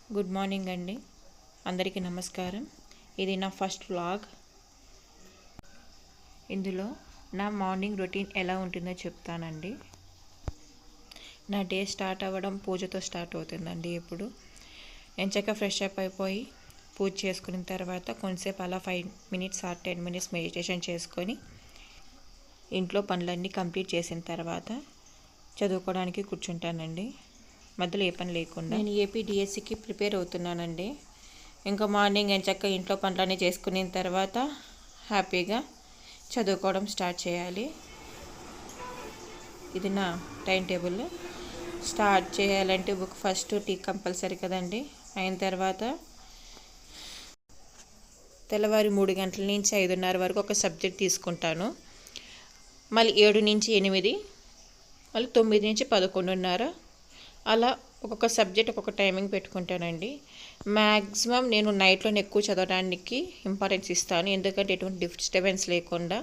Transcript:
Good morning అండి, అందరికీ నమస్కారం. ఇది నా ఫస్ట్ వ్లాగ్. ఇందులో నా మార్నింగ్ రొటీన్ ఎలా ఉంటుందో చెప్తానండి. నా డే స్టార్ట్ అవ్వడం పూజతో స్టార్ట్ అవుతుందండి. ఇప్పుడు ఎంచక్క ఫ్రెష్ అప్ అయిపోయి పూజ చేసుకున్న తర్వాత కొంతసేపు అలా 5 minutes or 10 minutes మెడిటేషన్ చేసుకొని ఇంట్లో పనులన్నీ కంప్లీట్ చేసిన తర్వాత చదువుకోవడానికి కూర్చుంటానండి. మధ్యలో ఏ పని లేకుండా. నేను ఏపీ డిఎస్సికి ప్రిపేర్ అవుతున్నానండి. ఇంకా మార్నింగ్ ఎంచక్క ఇంట్లో పనులన్నీ చేసుకున్న తర్వాత హ్యాపీగా చదువుకోవడం స్టార్ట్ చేయాలి. ఇది నా టైం టేబుల్. స్టార్ట్ చేయాలంటే బుక్ ఫస్ట్ టీ కంపల్సరీ కదండి. అయిన తర్వాత తెల్లవారి 3 గంటల నుంచి 5:30 వరకు ఒక సబ్జెక్ట్ తీసుకుంటాను. మళ్ళీ 7 నుంచి 8, మళ్ళీ 9 నుంచి 11:30 అలా ఒక్కొక్క సబ్జెక్ట్ ఒక్కొక్క టైమింగ్ పెట్టుకుంటానండి. మ్యాక్సిమం నేను నైట్లోనే ఎక్కువ చదవడానికి ఇంపార్టెన్స్ ఇస్తాను. ఎందుకంటే ఎటువంటి డిస్టర్బెన్స్ లేకుండా